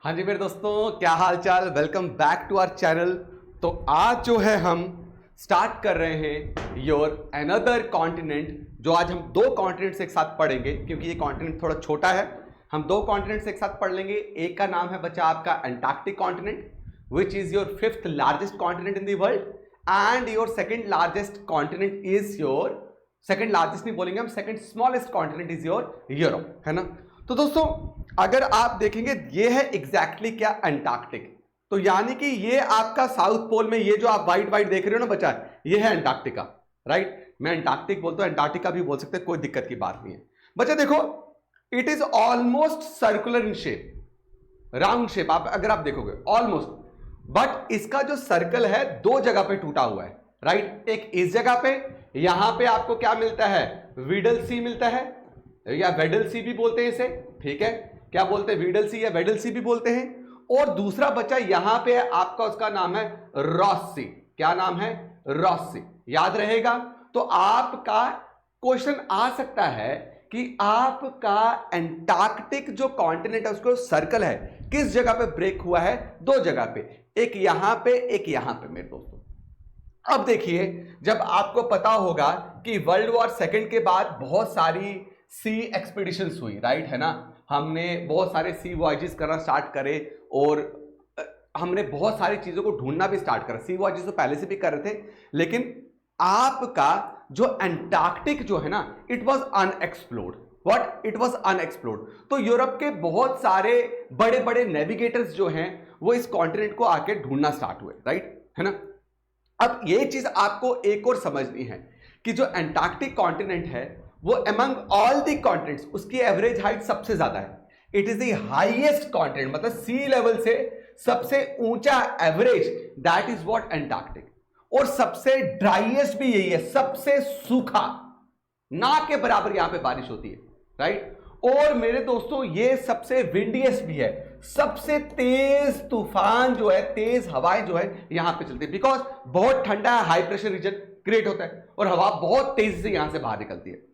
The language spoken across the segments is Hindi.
हाँ जी मेरे दोस्तों, क्या हाल चाल। Welcome back to our channel. तो आज जो है हम स्टार्ट कर रहे हैं योर अनदर कॉन्टिनेंट। जो आज हम दो कॉन्टिनेंट्स एक साथ पढ़ेंगे क्योंकि ये कॉन्टिनेंट थोड़ा छोटा है। हम दो कॉन्टिनेंट्स एक साथ पढ़ लेंगे। एक का नाम है बच्चा आपका Antarctic continent, which is your fifth largest continent in the world, and your second largest continent is your, second largest नहीं बोलेंगे हम, second smallest continent is your Europe, है ना। तो दोस्तों अगर आप देखेंगे ये है एग्जैक्टली क्या अंटार्कटिक। तो यानी कि ये आपका साउथ पोल में ये जो आप वाइट वाइट देख रहे हो ना बच्चा, ये है अंटार्कटिका, राइट। मैं अंटार्कटिक बोलता हूं, अंटार्कटिका भी बोल सकते हैं, कोई दिक्कत की बात नहीं है। बच्चा देखो, it is almost circular in shape, round shape. आप अगर आप देखोगे ऑलमोस्ट, बट इसका जो सर्कल है दो जगह पे टूटा हुआ है, राइट। एक इस जगह पे, यहां पे आपको क्या मिलता है, वीडल सी मिलता है या वेडल सी भी बोलते हैं इसे, ठीक है। क्या बोलते हैं, वीडल सी या वेडल सी भी बोलते हैं। और दूसरा बच्चा यहां पे है आपका, उसका नाम है रॉस सी। क्या नाम है, रॉस सी, याद रहेगा। तो आपका क्वेश्चन आ सकता है कि आपका अंटार्कटिक जो कॉन्टिनेंट है उसको सर्कल है, किस जगह पे ब्रेक हुआ है, दो जगह पे, एक यहां पे एक यहां पे मेरे दोस्तों। अब देखिए, जब आपको पता होगा कि वर्ल्ड वॉर सेकेंड के बाद बहुत सारी सी एक्सपीडिशंस हुई, राइट, है ना। हमने बहुत सारे सी वॉयजेस करना स्टार्ट करे और हमने बहुत सारी चीजों को ढूंढना भी स्टार्ट करा। सी वॉयजेस तो पहले से भी कर रहे थे, लेकिन आपका जो अंटार्कटिक जो है ना, it was unexplored. What, it was unexplored. तो यूरोप के बहुत सारे बड़े बड़े नेविगेटर्स जो हैं वो इस कॉन्टिनेंट को आके ढूंढना स्टार्ट हुए, राइट, है ना। अब ये चीज आपको एक और समझनी है कि जो अंटार्कटिक कॉन्टिनेंट है वो अमंग ऑल द कॉन्टिनेंट्स उसकी एवरेज हाइट सबसे ज्यादा है। It is the highest continent, मतलब सी लेवल से सबसे ऊंचा average, that is what Antarctic. और सबसे ड्राइएस्ट भी यही है, सबसे सूखा, ना के बराबर यहां पे बारिश होती है, राइट। और मेरे दोस्तों ये सबसे विंडीएस्ट भी है, सबसे तेज तूफान जो है, तेज हवाएं जो है यहां पे चलती है, बिकॉज बहुत ठंडा है, हाई प्रेशर रीजन क्रिएट होता है और हवा बहुत तेजी से यहां से बाहर निकलती है।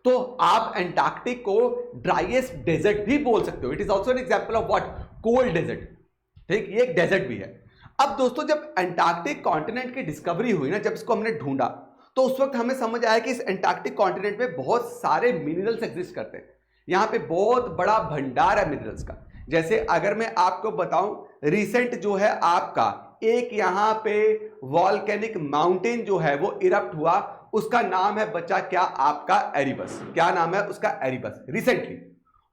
तो आप अंटार्कटिक को ड्राइएस्ट डेजर्ट भी बोल सकते हो। It is also an example of what, cold desert, ठीक, ये एक डेजर्ट भी है। अब दोस्तों जब अंटार्कटिक कॉन्टिनेंट की डिस्कवरी हुई ना, जब इसको हमने ढूंढा, तो उस वक्त हमें समझ आया कि इस अंटार्कटिक कॉन्टिनेंट में बहुत सारे मिनरल्स एग्जिस्ट करते हैं। यहां पे बहुत बड़ा भंडार है मिनरल्स का। जैसे अगर मैं आपको बताऊं, रिसेंट जो है आपका एक यहां पे वॉल्केनिक माउंटेन जो है वो इरप्ट हुआ, उसका नाम है बच्चा क्या, आपका एरिबस। क्या नाम है उसका, एरिबस, रिसेंटली।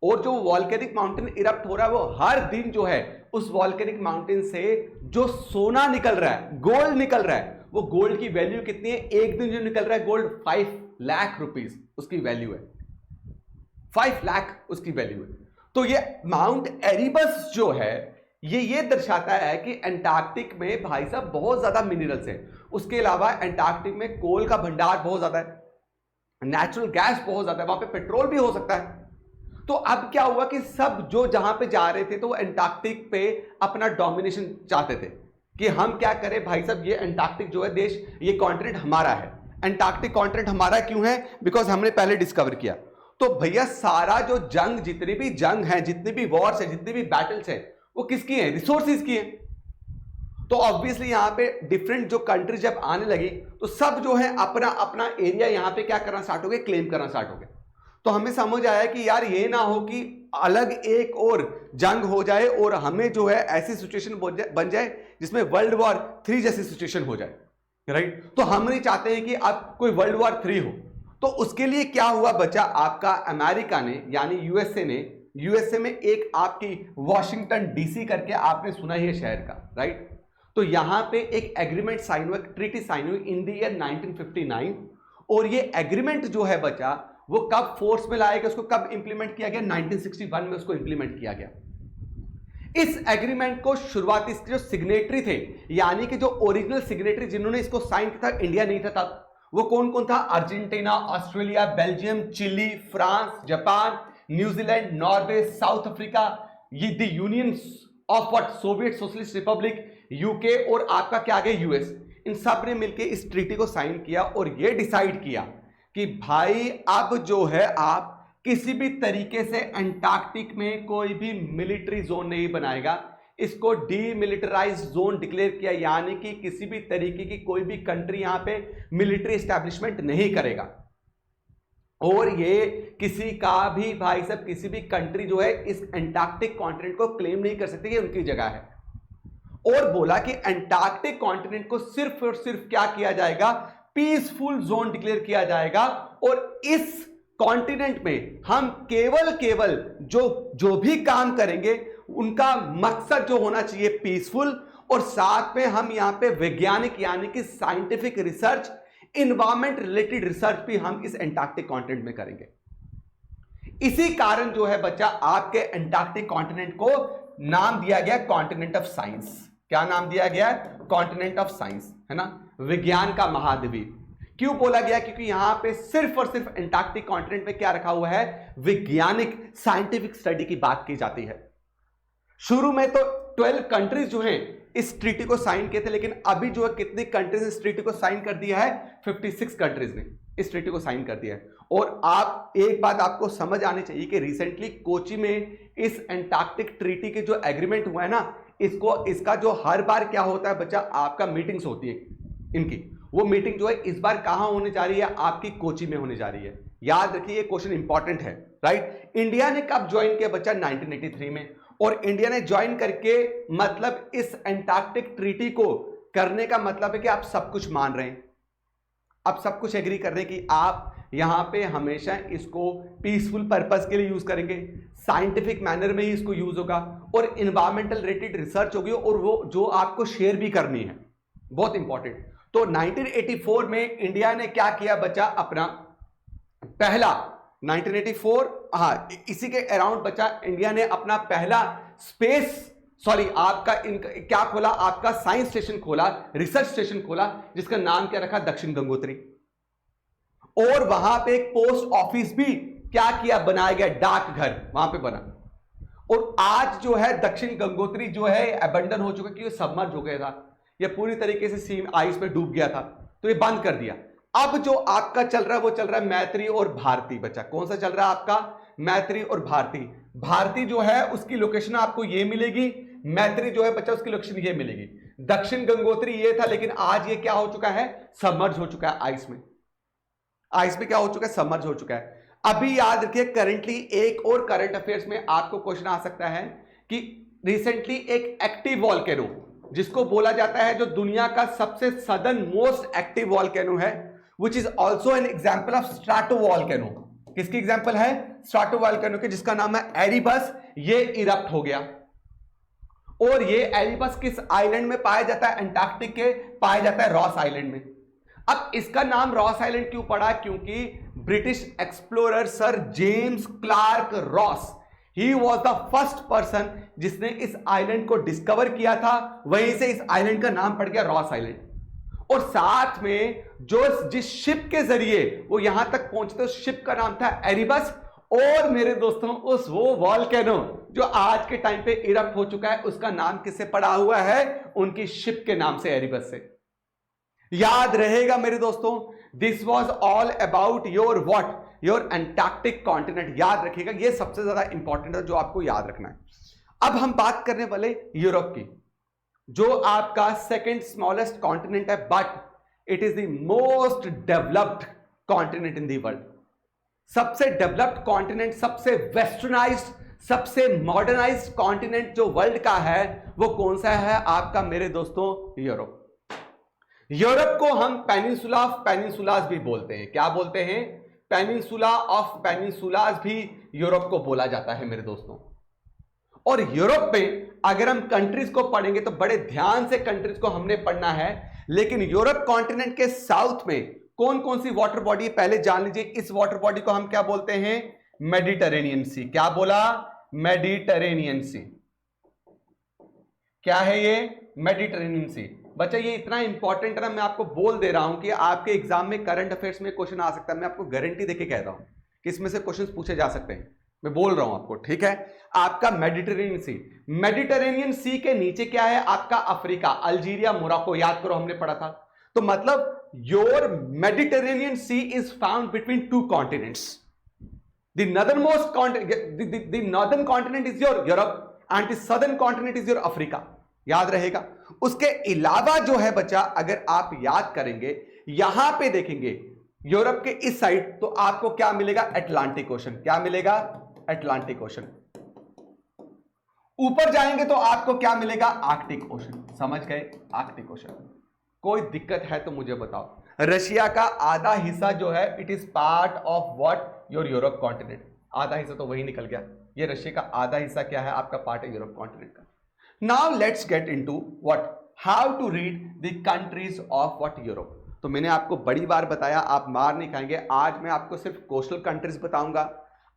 और जो वॉल्केनिक माउंटेन इरप्ट हो रहा है वो हर दिन जो है उस वॉल्केनिक माउंटेन से जो सोना निकल रहा है, गोल्ड निकल रहा है, वो गोल्ड की वैल्यू कितनी है, एक दिन जो निकल रहा है गोल्ड 5 लाख रुपीस उसकी वैल्यू है, 5 लाख उसकी वैल्यू है। तो ये माउंट एरिबस जो है ये दर्शाता है कि अंटार्कटिक में भाई साहब बहुत ज्यादा मिनरल्स हैं। उसके अलावा अंटार्कटिक में कोल का भंडार बहुत ज्यादा है, नेचुरल गैस बहुत ज्यादा है, वहां पे पेट्रोल भी हो सकता है। तो अब क्या हुआ कि सब जो जहां पे जा रहे थे तो वो अंटार्कटिक पे अपना डोमिनेशन चाहते थे कि हम क्या करें भाई साहब, ये अंटार्कटिक जो है देश, ये कॉन्टिनेंट हमारा है। अंटार्कटिक कॉन्टिनेंट हमारा क्यों है, बिकॉज हमने पहले डिस्कवर किया। तो भैया सारा जो जंग, जितनी भी जंग है, जितनी भी वॉर्स है, जितनी भी बैटल्स है, वो किसकी है, रिसोर्सेज की है। तो ऑब्वियसली यहां पे डिफरेंट जो कंट्री जब आने लगी तो सब जो है अपना अपना एरिया यहां पे क्या करना स्टार्ट हो गए, क्लेम करना स्टार्ट हो गए। तो हमें समझ आया कि यार ये ना हो कि अलग एक और जंग हो जाए और हमें जो है ऐसी सिचुएशन बन जाए जिसमें वर्ल्ड वॉर 3 जैसी सिचुएशन हो जाए, राइट। तो हम नहीं चाहते हैं कि अब कोई वर्ल्ड वॉर 3 हो। तो उसके लिए क्या हुआ बच्चा, आपका अमेरिका ने यानी यूएसए में एक आपकी वॉशिंगटन डीसी करके आपने सुना ही है शहर का, राइट। तो यहां पे एक एग्रीमेंट साइन हुआ, ट्रीटी साइन हुई इन द ईयर 1959। और ये एग्रीमेंट जो है बच्चा वो कब फोर्स में लाया गया, उसको कब इंप्लीमेंट किया गया, 1961 में उसको इंप्लीमेंट किया गया। इस एग्रीमेंट को शुरुआती जो सिग्नेटरी थे, यानी कि जो ओरिजिनल सिग्नेटरी जिन्होंने इसको साइन किया था, इंडिया नहीं था तब, वो कौन कौन था, Argentina, Australia, Belgium, Chile, France, Japan, New Zealand, Norway, South Africa, ये the Union of what, Soviet Socialist Republic, UK और आपका क्या आ गया, यूएस। इन सब ने मिलकर इस ट्रीटी को साइन किया और ये डिसाइड किया कि भाई अब जो है आप किसी भी तरीके से अंटार्कटिक में कोई भी मिलिट्री जोन नहीं बनाएगा। इसको डीमिलिटराइज जोन डिक्लेयर किया, यानी कि किसी भी तरीके की कोई भी कंट्री यहां पे मिलिट्री एस्टैब्लिशमेंट नहीं करेगा। और ये किसी का भी भाई साहब किसी भी कंट्री जो है इस अंटार्कटिक कॉन्टिनेंट को क्लेम नहीं कर सकती कि उनकी जगह है। और बोला कि अंटार्कटिक कॉन्टिनेंट को सिर्फ और सिर्फ क्या किया जाएगा, पीसफुल जोन डिक्लेयर किया जाएगा। और इस कॉन्टिनेंट में हम केवल जो भी काम करेंगे उनका मकसद जो होना चाहिए पीसफुल, और साथ में हम यहां पे वैज्ञानिक यानी कि scientific research, environment related research भी हम इस अंटार्कटिक कॉन्टिनेंट में करेंगे। इसी कारण जो है बच्चा आपके अंटार्कटिक कॉन्टिनेंट को नाम दिया गया कॉन्टिनेंट ऑफ साइंस। क्या नाम दिया गया है? कॉन्टिनेंट ऑफ साइंस, है ना, विज्ञान का महाद्वीप। क्यों बोला गया? क्योंकि यहां पे सिर्फ और सिर्फ अंटार्कटिक कॉन्टिनेंट में क्या रखा हुआ है, वैज्ञानिक साइंटिफिक स्टडी की बात की जाती है। शुरू में तो 12 कंट्रीज जो हैं इस ट्रीटी को साइन किए थे, लेकिन अभी जो है कितनी कंट्रीज इस ट्रीटी को साइन कर दिया है? 56 कंट्रीज ने इस ट्रीटी को साइन कर दिया है। और आप एक बात आपको समझ आनी चाहिए कि रिसेंटली कोची में इस अंटार्कटिक ट्रीटी के जो एग्रीमेंट हुआ है ना, इसका जो हर बार क्या होता है बच्चा, आपका मीटिंग्स होती है इनकी। वो मीटिंग जो है इस बार कहां होने जा रही है? आपकी कोची में होने जा रही है। याद रखिए ये क्वेश्चन इंपॉर्टेंट है, राइट। इंडिया ने कब ज्वाइन किया बच्चा? 1983 में। और इंडिया ने ज्वाइन करके मतलब इस अंटार्कटिक ट्रीटी को करने का मतलब है कि आप सब कुछ मान रहे हैं, आप सब कुछ एग्री कर रहे हैं कि आप यहां पे हमेशा इसको पीसफुल पर्पस के लिए यूज करेंगे, साइंटिफिक मैनर में ही इसको यूज होगा, और इन्वायरमेंटल रिलेटेड रिसर्च होगी, और वो जो आपको शेयर भी करनी है, बहुत इंपॉर्टेंट। तो 1984 में इंडिया ने क्या किया बच्चा? अपना पहला 1984, हाँ इसी के अराउंड बच्चा इंडिया ने अपना पहला आपका क्या खोला? आपका साइंस स्टेशन खोला, रिसर्च स्टेशन खोला, जिसका नाम क्या रखा? दक्षिण गंगोत्री। और वहां पे एक पोस्ट ऑफिस भी क्या किया? बनाया गया, डाकघर वहां पे बना। और आज जो है दक्षिण गंगोत्री जो है अबंडन हो चुका, क्योंकि सबमर्ज हो गया था, ये पूरी तरीके से सी आइस में डूब गया था, तो ये बंद कर दिया। अब जो आपका चल रहा है वो चल रहा है मैत्री और भारती बच्चा। कौन सा चल रहा है आपका? मैत्री और भारती। भारती जो है उसकी लोकेशन आपको ये मिलेगी, मैत्री जो है बच्चा उसकी लोकेशन ये मिलेगी। दक्षिण गंगोत्री ये था, लेकिन आज ये क्या हो चुका है? सबमर्ज हो चुका है आइस में। आइस में क्या हो चुका है? सबमर्ज हो चुका है। अभी याद रखिए करंटली एक और करंट अफेयर्स में आपको क्वेश्चन आ सकता है कि रिसेंटली एक एक्टिव वॉल्केनो, जिसको बोला जाता है जो दुनिया का सबसे सदर्न मोस्ट एक्टिव वॉल्केनो है, which is also an example of stratovolcano। किसकी एग्जांपल है? स्ट्राटोवॉल्केनो के, जिसका नाम है एरिबस। ये इरप्ट हो गया। और ये एरिबस किस आइलैंड में पाया जाता है? अंटार्कटिक के पाया जाता है रॉस आइलैंड में। अब इसका नाम रॉस आइलैंड क्यों पड़ा? क्योंकि British explorer sir James Clark Ross, he was the first person जिसने इस आइलैंड को डिस्कवर किया था। वहीं से इस आइलैंड का नाम पड़ गया रॉस आइलैंड। और साथ में जिस शिप के जरिए वो यहां तक पहुंचते, उस शिप का नाम था एरिबस। और मेरे दोस्तों उस वो वॉल्केनो जो आज के टाइम पे इरप्ट हो चुका है, उसका नाम किससे पड़ा हुआ है? उनकी शिप के नाम से, एरिबस से। याद रहेगा मेरे दोस्तों, this was all about your what? Your Antarctic continent. याद रखिएगा, ये सबसे ज्यादा इंपॉर्टेंट है जो आपको याद रखना है। अब हम बात करने वाले यूरोप की, जो आपका सेकेंड स्मॉलेस्ट कॉन्टिनेंट है, but it is the most developed continent in the world. सबसे डेवलप्ड कॉन्टिनेंट, सबसे वेस्टर्नाइज्ड, सबसे मॉडर्नाइज्ड कॉन्टिनेंट जो वर्ल्ड का है, वो कौन सा है आपका मेरे दोस्तों? यूरोप। यूरोप को हम पेनिनसुला ऑफ पेनिनसुलास भी बोलते हैं। क्या बोलते हैं? पेनिनसुला ऑफ पेनिनसुलास भी यूरोप को बोला जाता है मेरे दोस्तों। और यूरोप में अगर हम कंट्रीज को पढ़ेंगे तो बड़े ध्यान से कंट्रीज को हमने पढ़ना है। लेकिन यूरोप कॉन्टिनेंट के साउथ में कौन कौन सी वाटर बॉडी पहले जान लीजिए। इस वाटर बॉडी को हम क्या बोलते हैं? मेडिटेरेनियन सी। क्या बोला? मेडिटेरेनियन सी। क्या है ये? मेडिटेरेनियन सी। बच्चा ये इतना इंपॉर्टेंट है ना, मैं आपको बोल दे रहा हूं कि आपके एग्जाम में करंट अफेयर्स में क्वेश्चन आ सकता है। मैं आपको गारंटी देके कह रहा हूं कि इसमें से क्वेश्चन पूछे जा सकते हैं, मैं बोल रहा हूं आपको, ठीक है। आपका मेडिटेरेनियन सी, मेडिटेरेनियन सी के नीचे क्या है आपका? Africa, Algeria, Morocco. याद करो हमने पढ़ा था। तो मतलब your Mediterranean Sea is found between two continents. The northern continent is your Europe and the southern continent is your Africa. याद रहेगा। उसके अलावा जो है बच्चा, अगर आप याद करेंगे, यहां पे देखेंगे यूरोप के इस साइड, तो आपको क्या मिलेगा? Atlantic ocean. क्या मिलेगा? Atlantic ocean. ऊपर जाएंगे तो आपको क्या मिलेगा? Arctic ocean. समझ गए? Arctic ocean. कोई दिक्कत है तो मुझे बताओ। रशिया का आधा हिस्सा जो है, it is part of what? Your Europe continent. आधा हिस्सा तो वही निकल गया। ये रशिया का आधा हिस्सा क्या है? आपका पार्ट है यूरोप कॉन्टिनेंट का। Now let's get into what? How to read the countries of what? Europe. तो मैंने आपको बड़ी बार बताया, आप मार नहीं खाएंगे। आज मैं आपको सिर्फ कोस्टल कंट्रीज बताऊंगा।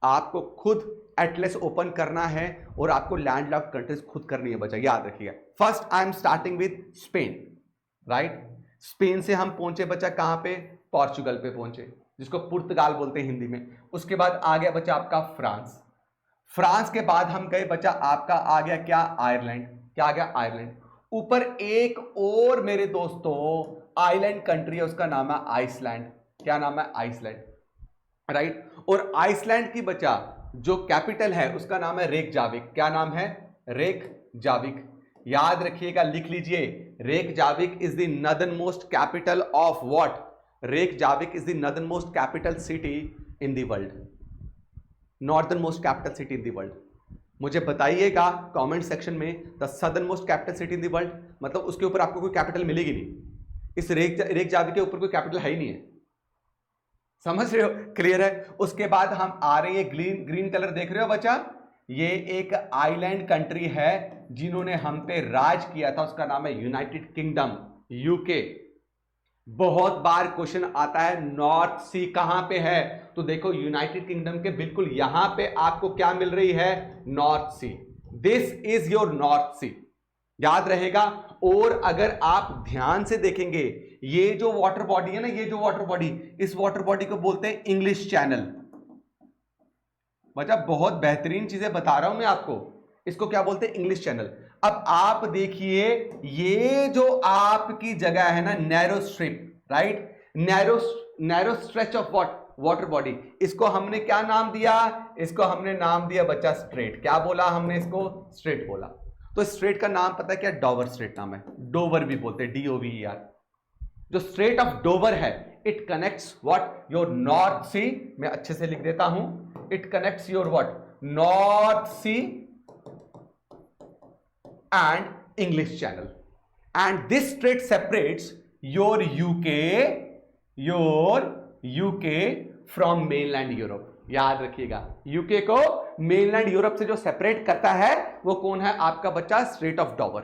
आपको खुद एटलस ओपन करना है और आपको लैंडलॉक्ड कंट्रीज खुद करनी है बच्चा, याद रखिएगा। First I am starting with Spain, right? Spain से हम पहुंचे बच्चा कहां पे? पोर्चुगल पे पहुंचे, जिसको पुर्तगाल बोलते हैं हिंदी में। उसके बाद आ गया बच्चा आपका फ्रांस। फ्रांस के बाद हम गए बच्चा, आपका आ गया क्या? आयरलैंड। क्या आ गया? आयरलैंड। ऊपर एक और मेरे दोस्तों आइलैंड कंट्री है, उसका नाम है आइसलैंड। क्या नाम है? Iceland, right? और आइसलैंड की बच्चा जो कैपिटल है उसका नाम है रेकजाविक। क्या नाम है? रेकजाविक। याद रखिएगा, लिख लीजिए। Reykjavik is the northern most capital of what? Reykjavik is the northern most capital city in the world. Northern most capital city in the world. मुझे बताइएगा कमेंट सेक्शन में, the southern most capital city in the world, मतलब उसके ऊपर आपको कोई कैपिटल मिलेगी नहीं। इस रेकजाविक के ऊपर कोई कैपिटल है ही नहीं है। समझ रहे हो? क्लियर है? उसके बाद हम आ रहे हैं, ग्रीन कलर देख रहे हो बच्चा? ये एक आइलैंड कंट्री है जिन्होंने हम पे राज किया था, उसका नाम है यूनाइटेड किंगडम, यूके। बहुत बार क्वेश्चन आता है नॉर्थ सी कहां पे है? तो देखो यूनाइटेड किंगडम के बिल्कुल यहां पे आपको क्या मिल रही है? North Sea. This is your North Sea. याद रहेगा। और अगर आप ध्यान से देखेंगे, ये जो वाटर बॉडी है ना, ये जो वाटर बॉडी, इस वाटर बॉडी को बोलते हैं इंग्लिश चैनल। बच्चा बहुत बेहतरीन चीजें बता रहा हूं मैं आपको। इसको क्या बोलते हैं? English channel. अब आप देखिए, ये जो आपकी जगह है ना, narrow strip, right? Narrow stretch of what? Water body. इसको हमने क्या नाम दिया? इसको हमने नाम दिया बच्चा स्ट्रेट। क्या बोला हमने? इसको स्ट्रेट बोला। तो स्ट्रेट का नाम पता है क्या? डोवर स्ट्रेट नाम है। डोवर भी बोलते हैं, DOVER। जो स्ट्रेट ऑफ डोवर है, it connects what? Your North Sea. मैं अच्छे से लिख देता हूं, it connects your what? North Sea and English Channel, and this strait separates your UK from mainland Europe। याद रखिएगा, यूके को मेनलैंड यूरोप से जो सेपरेट करता है वो कौन है? आपका बच्चा स्ट्रेट ऑफ डोवर।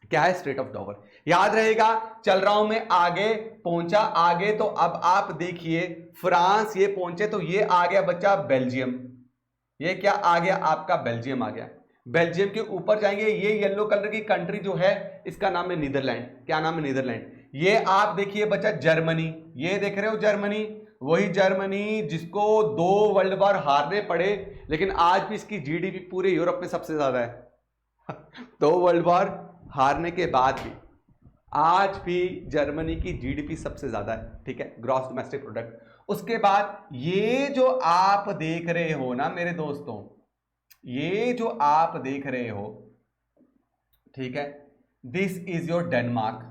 क्या है? Strait of Dover. याद रहेगा। चल रहा हूं मैं आगे, पहुंचा आगे, तो अब आप देखिए फ्रांस ये पहुंचे, तो ये आ गया बच्चा बेल्जियम। ये क्या आ गया? आपका बेल्जियम आ गया। बेल्जियम के ऊपर जाएंगे, ये येलो कलर की कंट्री जो है इसका नाम है नीदरलैंड। क्या नाम है? नीदरलैंड। ये आप देखिए बच्चा जर्मनी। ये देख रहे हो जर्मनी? वही जर्मनी जिसको 2 वर्ल्ड वॉर हारने पड़े, लेकिन आज भी इसकी GDP पूरे यूरोप में सबसे ज्यादा है। 2 वर्ल्ड वॉर हारने के बाद भी आज भी जर्मनी की GDP सबसे ज्यादा है, ठीक है, ग्रॉस डोमेस्टिक प्रोडक्ट। उसके बाद ये जो आप देख रहे हो ना मेरे दोस्तों, ये जो आप देख रहे हो, ठीक है, दिस इज योर डेनमार्क।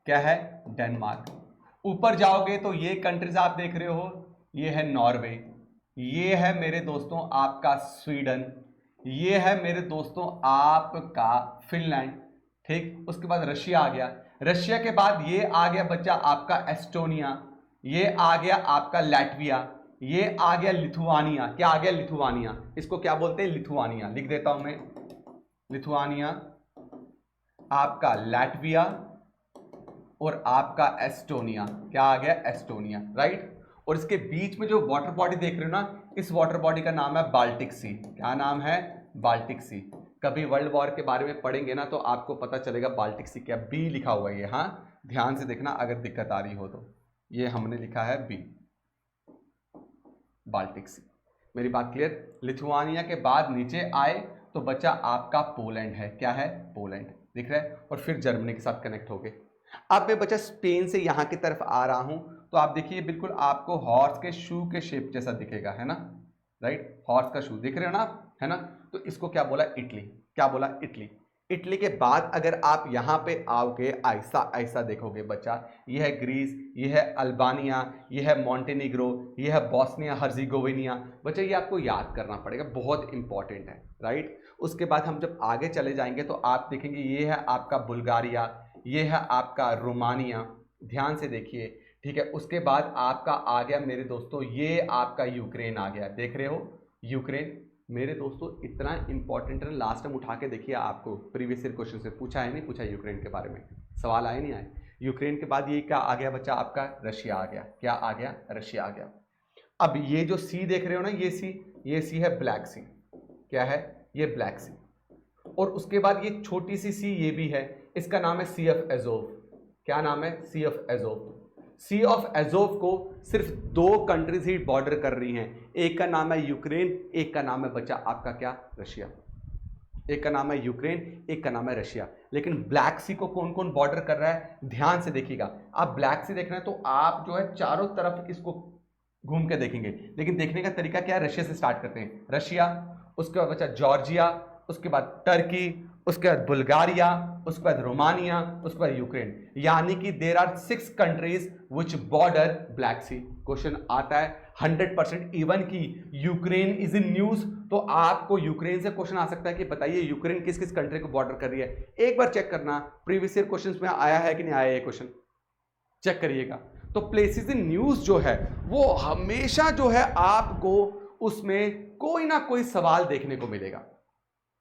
क्या है? डेनमार्क। ऊपर जाओगे तो ये कंट्रीज आप देख रहे हो, ये है नॉर्वे, ये है मेरे दोस्तों आपका स्वीडन, ये है मेरे दोस्तों आपका फिनलैंड, ठीक। उसके बाद रशिया आ गया। रशिया के बाद ये आ गया बच्चा आपका एस्टोनिया, ये आ गया आपका लैटविया, ये आ गया लिथुआनिया। क्या आ गया? लिथुआनिया। इसको क्या बोलते हैं? लिथुआनिया। लिख देता हूं मैं, लिथुआनिया, आपका लैटविया और आपका एस्टोनिया। क्या आ गया? Estonia, right. और इसके बीच में जो वाटर बॉडी देख रहे हो ना, इस वाटर बॉडी का नाम है बाल्टिक सी। क्या नाम है? बाल्टिक सी। कभी वर्ल्ड वॉर के बारे में पढ़ेंगे ना तो आपको पता चलेगा बाल्टिक सी क्या। बी लिखा हुआ है ये, हाँ ध्यान से देखना अगर दिक्कत आ रही हो तो। ये हमने लिखा है बी, बाल्टिक सी। मेरी बात क्लियर? लिथुआनिया के बाद नीचे आए तो बच्चा आपका पोलैंड है। क्या है? पोलैंड, दिख रहा है। और फिर जर्मनी के साथ कनेक्ट हो गए। अब मैं बच्चा स्पेन से यहां की तरफ आ रहा हूं तो आप देखिए बिल्कुल आपको हॉर्स के शू के शेप जैसा दिखेगा, है ना। राइट, हॉर्स का शू देख रहे हो ना आप, है ना। तो इसको क्या बोला, इटली। क्या बोला, इटली। इटली के बाद अगर आप यहाँ पे आओगे, ऐसा ऐसा देखोगे बच्चा, ये है ग्रीस, ये है अल्बानिया, ये है मॉन्टेनिग्रो, ये है बॉस्निया हर्जिगोविनिया। बच्चा ये आपको याद करना पड़ेगा, बहुत इंपॉर्टेंट है, राइट। उसके बाद हम जब आगे चले जाएंगे तो आप देखेंगे ये है आपका बुल्गारिया, ये है आपका रोमानिया, ध्यान से देखिए, ठीक है। उसके बाद आपका आ गया मेरे दोस्तों, ये आपका यूक्रेन आ गया, देख रहे हो यूक्रेन। मेरे दोस्तों इतना इंपॉर्टेंट है, लास्ट टाइम उठा के देखिए, आपको प्रीवियस ईयर क्वेश्चन से पूछा है नहीं पूछा यूक्रेन के बारे में, सवाल आए नहीं आए। यूक्रेन के बाद ये क्या आ गया बच्चा, आपका रशिया आ गया। क्या आ गया, रशिया आ गया। अब ये जो सी देख रहे हो ना, ये सी है ब्लैक सी। क्या है, ये ब्लैक सी। और उसके बाद ये छोटी सी सी ये भी है, इसका नाम है सी ऑफ एजोव। क्या नाम है, Sea of Azov. Sea of Azov को सिर्फ 2 कंट्रीज ही बॉर्डर कर रही हैं, एक का नाम है यूक्रेन, एक का नाम है बच्चा आपका क्या, रशिया। एक का नाम है यूक्रेन, एक का नाम है रशिया। लेकिन ब्लैक सी को कौन कौन बॉर्डर कर रहा है, ध्यान से देखिएगा। आप ब्लैक सी देख रहे हैं तो आप जो है चारों तरफ इसको घूम के देखेंगे, लेकिन देखने का तरीका क्या है, रशिया से स्टार्ट करते हैं, रशिया, उसके बाद बच्चा जॉर्जिया, उसके बाद टर्की, उसके बाद बुल्गारिया, उसके बाद रोमानिया, उसके बाद यूक्रेन। यानी कि there are 6 countries which border Black Sea. Question आता है 100% इवन की यूक्रेन इज इन न्यूज, तो आपको यूक्रेन से क्वेश्चन आ सकता है कि बताइए यूक्रेन किस किस कंट्री को बॉर्डर कर रही है। एक बार चेक करना प्रीवियस ईयर क्वेश्चंस में आया है कि नहीं आया, ये क्वेश्चन चेक करिएगा। तो प्लेसेस इन न्यूज जो है वो हमेशा जो है आपको उसमें कोई ना कोई सवाल देखने को मिलेगा,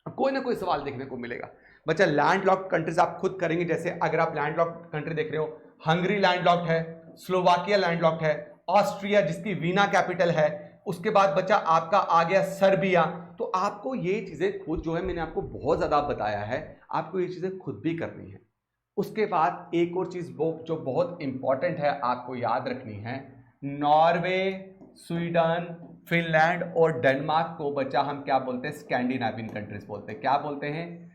कोई ना कोई सवाल देखने को मिलेगा। बच्चा लैंड लॉक्ड कंट्रीज आप खुद करेंगे, जैसे अगर आप लैंड लॉक्ड कंट्री देख रहे हो, हंगरी लैंड लॉक्ड है, स्लोवाकिया लैंड लॉक्ड है, ऑस्ट्रिया जिसकी वीना कैपिटल है, उसके बाद बच्चा आपका आ गया सर्बिया। तो आपको ये चीजें खुद जो है, मैंने आपको बहुत ज्यादा बताया है, आपको ये चीजें खुद भी करनी है। उसके बाद एक और चीज जो बहुत इंपॉर्टेंट है आपको याद रखनी है, नॉर्वे, स्वीडन, फिनलैंड और डेनमार्क को बच्चा हम क्या बोलते हैं, स्कैंडिनेवियन कंट्रीज बोलते हैं। क्या बोलते हैं,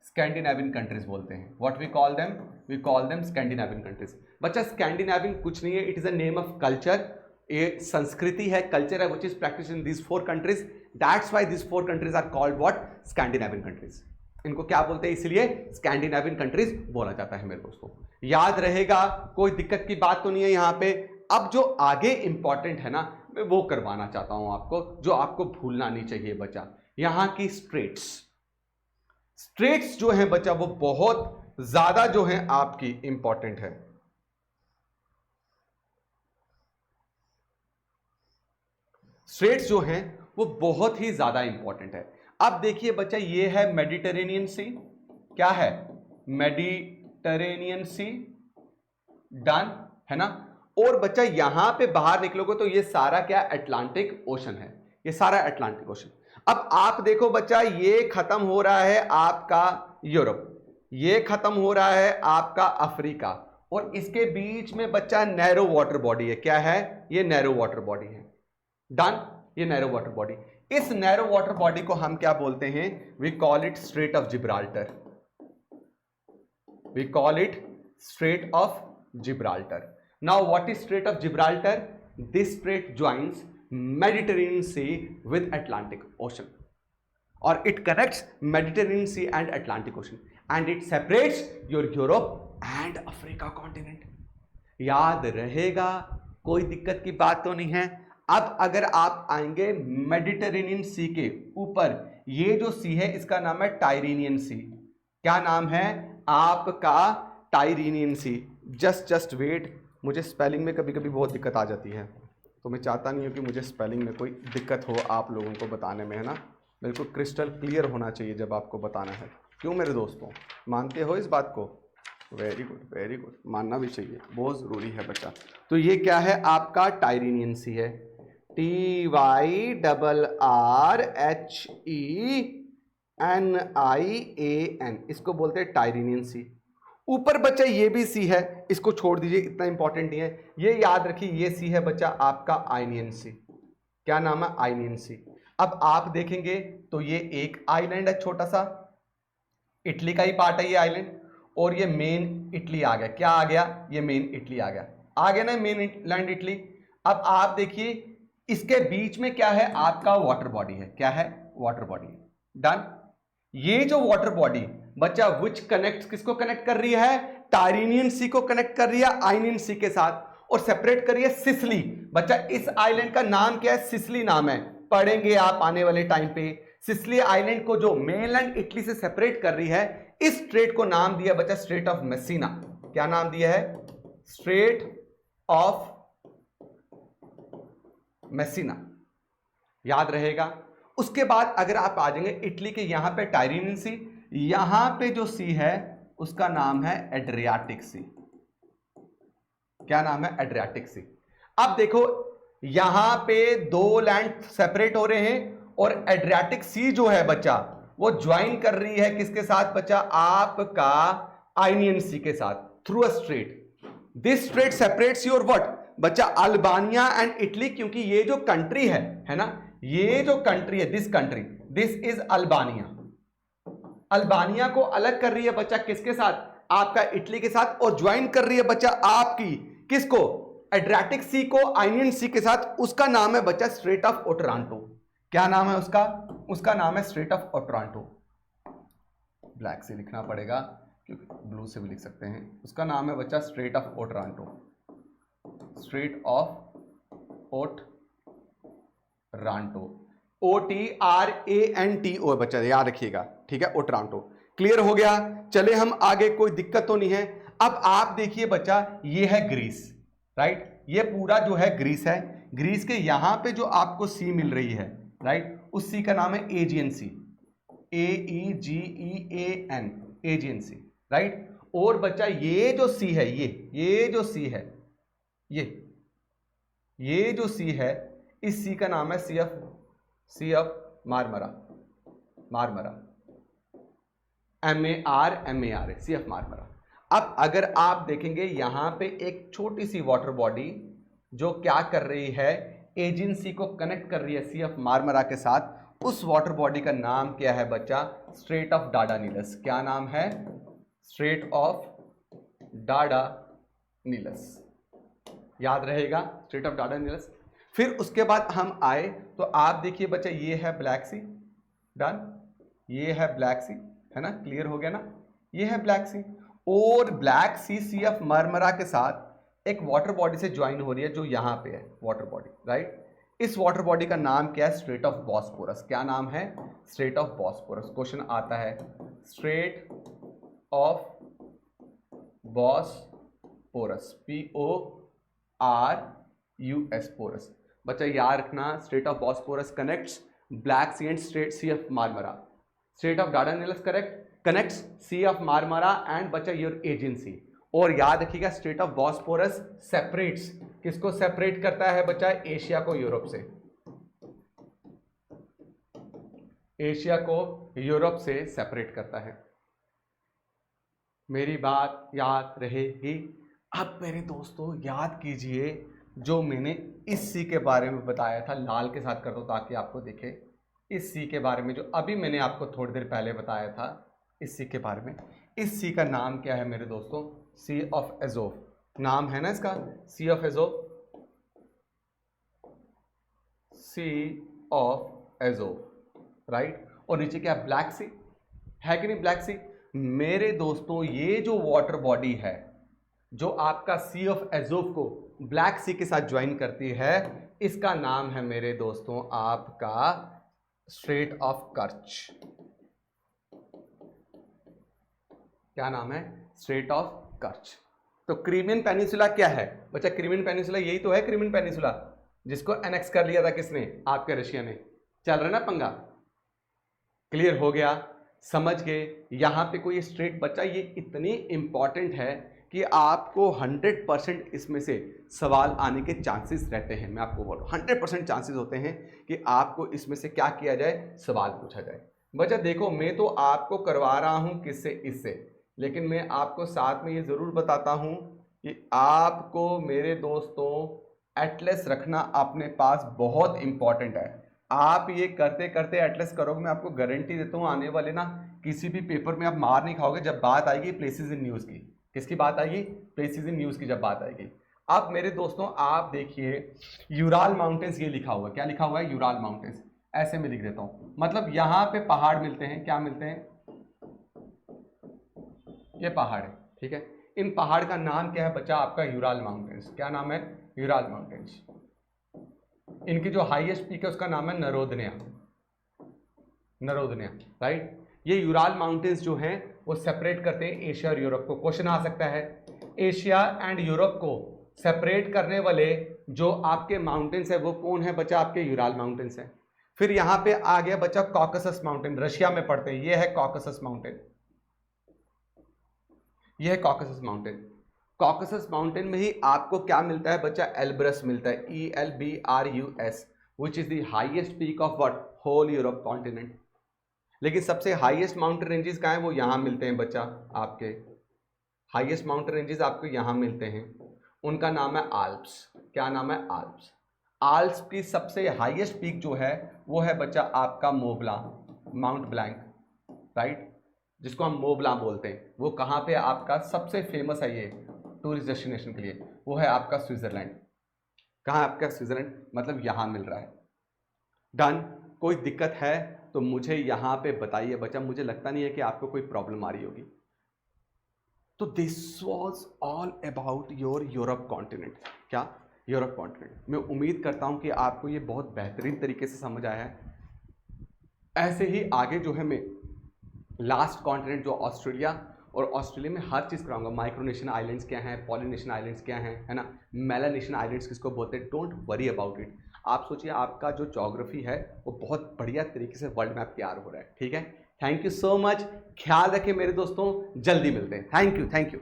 स्कैंडिनेवियन कंट्रीज बोलते हैं। What we call them, we call them Scandinavian countries. बच्चा स्कैंडिनेवियन कुछ नहीं है, it is a name of culture, ये संस्कृति है, कल्चर है, which is practice in these 4 countries, that's why these 4 countries are called what, Scandinavian countries. इनको क्या बोलते हैं, इसलिए स्कैंडिनेवियन कंट्रीज बोला जाता है मेरे दोस्तों, याद रहेगा, कोई दिक्कत की बात तो नहीं है यहां पे। अब जो आगे इंपॉर्टेंट है ना, मैं वो करवाना चाहता हूं आपको, जो आपको भूलना नहीं चाहिए बच्चा, यहां की स्ट्रेट्स जो है बच्चा वो बहुत ज्यादा जो है आपकी इंपॉर्टेंट है। स्ट्रेट्स जो हैं वो बहुत ही ज्यादा इंपॉर्टेंट है। अब देखिए बच्चा, ये है मेडिटेरेनियन सी, क्या है, मेडिटेरेनियन सी, डन है ना। और बच्चा यहां पे बाहर निकलोगे तो ये सारा क्या, अटलांटिक ओशन है, ये सारा अटलांटिक ओशन। अब आप देखो बच्चा, ये खत्म हो रहा है आपका यूरोप, ये खत्म हो रहा है आपका अफ्रीका, और इसके बीच में बच्चा नैरो वाटर बॉडी है। क्या है, ये नैरो वाटर बॉडी है, डन, ये नैरो वाटर बॉडी। इस नैरो वाटर बॉडी को हम क्या बोलते हैं, we call it strait of Gibraltar, we call it strait of Gibraltar. Now what is Strait of Gibraltar? This strait joins Mediterranean Sea with Atlantic Ocean, or it connects Mediterranean Sea and Atlantic Ocean, and it separates your Europe and Africa continent. याद रहेगा, कोई दिक्कत की बात तो नहीं है। अब अगर आप आएंगे मेडिटेरेनियन सी के ऊपर, ये जो सी है इसका नाम है टाइरेनियन सी। क्या नाम है आपका, टाइरेनियन सी। जस्ट वेट, मुझे स्पेलिंग में कभी कभी बहुत दिक्कत आ जाती है, तो मैं चाहता नहीं हूँ कि मुझे स्पेलिंग में कोई दिक्कत हो आप लोगों को बताने में, है ना। बिल्कुल क्रिस्टल क्लियर होना चाहिए जब आपको बताना है। क्यों मेरे दोस्तों, मानते हो इस बात को? वेरी गुड, वेरी गुड, मानना भी चाहिए, बहुत ज़रूरी है बच्चा। तो ये क्या है आपका, टाइरेनियन सी है, TYRRHENIAN, इसको बोलते हैं टाइरेनियन सी। ऊपर बच्चा ये भी सी है, इसको छोड़ दीजिए, इतना इंपॉर्टेंट नहीं है। ये याद रखिए, ये सी है बच्चा आपका आइनियन सी। क्या नाम है, आइनियन सी। अब आप देखेंगे तो ये एक आइलैंड है छोटा सा, इटली का ही पार्ट है ये आइलैंड, और ये मेन इटली आ गया। क्या आ गया, ये मेन इटली आ गया ना, मेन लैंड इटली। अब आप देखिए इसके बीच में क्या है, आपका वाटर बॉडी है। क्या है? Water body. डन। ये जो वाटर बॉडी बच्चा विच कनेक्ट, किसको कनेक्ट कर रही है? टायरीनियन सी को कनेक्ट कर रही है आयनियन सी के साथ, और सेपरेट कर रही है सिसिली। बच्चा इस आइलैंड का नाम क्या है? सिसिली नाम है, पढ़ेंगे आप आने वाले टाइम पे। सिसिली आइलैंड को जो मेनलैंड इटली से सेपरेट कर रही है, इस स्ट्रेट को नाम दिया बच्चा स्ट्रेट ऑफ मेसिना। क्या नाम दिया है? Strait of Messina. याद रहेगा। उसके बाद अगर आप आ जाएंगे इटली के यहां पे टायरीनियन सी, यहां पे जो सी है उसका नाम है एड्रियाटिक सी। क्या नाम है? एड्रियाटिक सी। अब देखो यहां पे दो लैंड सेपरेट हो रहे हैं, और एड्रियाटिक सी जो है बच्चा वो ज्वाइन कर रही है किसके साथ बच्चा? आपका आयनियन सी के साथ, through a strait. This strait separates your what बच्चा? Albania and Italy. क्योंकि ये जो कंट्री है ना, ये जो कंट्री है, this country, this is Albania. Albania को अलग कर रही है बच्चा किसके साथ? आपका इटली के साथ, और ज्वाइन कर रही है बच्चा आपकी किसको? एड्रियाटिक सी को आयनियन सी के साथ। उसका नाम है बच्चा स्ट्रेट ऑफ ओटरांटो। क्या नाम है उसका? उसका नाम है स्ट्रेट ऑफ ओटरांटो। ब्लैक से लिखना पड़ेगा क्योंकि ब्लू से भी लिख सकते हैं। उसका नाम है बच्चा Strait of Otranto. Strait of Otranto, OTRANTO बच्चा याद रखिएगा, ठीक है? ओटरांटो। क्लियर हो गया? चले हम आगे, कोई दिक्कत तो नहीं है। अब आप देखिए बच्चा, ये है ग्रीस, राइट? ये पूरा जो है ग्रीस है। ग्रीस के यहां पे जो आपको सी मिल रही है, राइट, उस सी का नाम है एजियन सी। AEGEAN, एजियन सी, राइट? और बच्चा ये जो सी है, ये जो सी है, ये जो सी है, इस सी का नाम है Sea of Marmara. Marmara, MAR Sea of Marmara. अब अगर आप देखेंगे यहां पे एक छोटी सी वाटर बॉडी जो क्या कर रही है? एजेंसी को कनेक्ट कर रही है सी ऑफ मार्मरा के साथ। उस वाटर बॉडी का नाम क्या है बच्चा? Strait of Dardanelles. क्या नाम है? Strait of Dardanelles. याद रहेगा, स्ट्रेट ऑफ डार्डानीलस। फिर उसके बाद हम आए तो आप देखिए बच्चा, ये है ब्लैक सी। डन। ये है ब्लैक सी, है ना? क्लियर हो गया ना? ये है ब्लैक सी, और ब्लैक सी ऑफ मार्मरा के साथ एक वाटर बॉडी से ज्वाइन हो रही है जो यहां पे है वाटर बॉडी, राइट? इस वाटर बॉडी का नाम क्या है? Strait of Bosphorus. क्या नाम है? Strait of Bosphorus. क्वेश्चन आता है, स्ट्रेट ऑफ बॉस्फोरस, PORUS, पोरस। बच्चा याद रखना, Strait of Bosphorus connects Black Sea and strait Sea of Marmara. Strait of Dardanelles connects Sea of Marmara and बच्चा योर एजेंसी। और याद रखिएगा, स्ट्रेट ऑफ बॉस्फोरस सेपरेट्स, किसको सेपरेट करता है बच्चा? एशिया को यूरोप से। एशिया को यूरोप से सेपरेट करता है। मेरी बात याद रहेगी? अब मेरे दोस्तों याद कीजिए, जो मैंने इस सी के बारे में बताया था, लाल के साथ कर दो ताकि आपको दिखे। इस सी के बारे में जो अभी मैंने आपको थोड़ी देर पहले बताया था, इस सी के बारे में। इस सी का नाम क्या है मेरे दोस्तों? सी ऑफ एज़ोव नाम है ना इसका, Sea of Azov, Sea of Azov, right? और नीचे क्या? ब्लैक सी है कि नहीं? Black Sea. मेरे दोस्तों ये जो वाटर बॉडी है जो आपका सी ऑफ एज़ोव को ब्लैक सी के साथ ज्वाइन करती है, इसका नाम है मेरे दोस्तों आपका स्ट्रेट ऑफ कर्च। क्या नाम है? Strait of कर्च। तो क्रीमियन पेनिनसुला क्या है बच्चा? क्रीमियन पेनिनसुला यही तो है, क्रीमियन पेनिनसुला, जिसको एनेक्स कर लिया था किसने? आपके रशिया ने। चल रहा ना पंगा? क्लियर हो गया? समझ गए? यहां पे कोई स्ट्रेट बच्चा, ये इतनी इंपॉर्टेंट है कि आपको 100% इसमें से सवाल आने के चांसेस रहते हैं। मैं आपको बोल रहा हूँ 100% चांसेस होते हैं कि आपको इसमें से क्या किया जाए? सवाल पूछा जाए। बच्चा देखो, मैं तो आपको करवा रहा हूँ किससे? इससे, लेकिन मैं आपको साथ में ये ज़रूर बताता हूँ कि आपको मेरे दोस्तों एटलस रखना अपने पास बहुत इंपॉर्टेंट है। आप ये करते करते एटलस करोगे, मैं आपको गारंटी देता हूँ आने वाले ना किसी भी पेपर में आप मार नहीं खाओगे। जब बात आएगी प्लेसेस इन न्यूज़ की, किसकी बात आएगी? प्लेसेस इन न्यूज़ की जब बात आएगी, अब मेरे दोस्तों आप देखिए यूराल माउंटेन्स, ये लिखा हुआ है, क्या लिखा हुआ है? Ural mountains. ऐसे में लिख देता हूं, मतलब यहां पे पहाड़ मिलते हैं। क्या मिलते हैं? ये पहाड़ है, ठीक है। इन पहाड़ का नाम क्या है बच्चा? आपका यूराल माउंटेन्स। क्या नाम है? Ural mountains. इनकी जो हाईएस्ट पीक है उसका नाम है नरोदनिया। नरोदनिया, राइट। ये यूराल माउंटेन्स जो हैं वो सेपरेट करते हैं एशिया और यूरोप को। क्वेश्चन आ सकता है, एशिया एंड यूरोप को सेपरेट करने वाले जो आपके माउंटेन्स है वो कौन है बच्चा? आपके यूराल माउंटेन्स है। फिर यहां पे आ गया बच्चा कॉकसस माउंटेन, रशिया में पड़ते हैं। ये है कॉकसस माउंटेन, ये है कॉकसस माउंटेन। कॉकसस माउंटेन में ही आपको क्या मिलता है बच्चा? एल्ब्रस मिलता है, ELBRUS, which is the highest peak of what? Whole Europe continent. लेकिन सबसे हाईएस्ट माउंटेन रेंजेस कहाँ हैं? वो यहां मिलते हैं बच्चा। आपके हाईएस्ट माउंटेन रेंजेस आपको यहां मिलते हैं, उनका नाम है आल्प्स। क्या नाम है? आल्प्स। आल्प्स की सबसे हाईएस्ट पीक जो है वो है बच्चा आपका मोबला, माउंट ब्लैंक, राइट, जिसको हम मोबला बोलते हैं। वो कहाँ पे? आपका सबसे फेमस है ये टूरिस्ट डेस्टिनेशन के लिए, वो है आपका स्विट्जरलैंड। कहाँ है आपका? स्विट्जरलैंड, मतलब यहाँ मिल रहा है। डन। कोई दिक्कत है तो मुझे यहाँ पे बताइए बच्चा, मुझे लगता नहीं है कि आपको कोई प्रॉब्लम आ रही होगी। तो this was all about your Europe continent. क्या? Europe continent. मैं उम्मीद करता हूँ कि आपको ये बहुत बेहतरीन तरीके से समझ आया है। ऐसे ही आगे जो है मैं लास्ट कॉन्टिनेंट जो ऑस्ट्रेलिया, और ऑस्ट्रेलिया में हर चीज़ कराऊंगा। माइक्रोनेशियन आइलैंड्स क्या हैं, पॉलिनेशियन आइलैंड्स क्या हैं, है ना, मेलानेशियन आइलैंड्स किसको बोलते हैं। Don't worry about it. आप सोचिए आपका जो ज्योग्राफी है वो बहुत बढ़िया तरीके से वर्ल्ड मैप तैयार हो रहा है, ठीक है। थैंक यू सो मच, ख्याल रखें मेरे दोस्तों, जल्दी मिलते हैं। Thank you, thank you.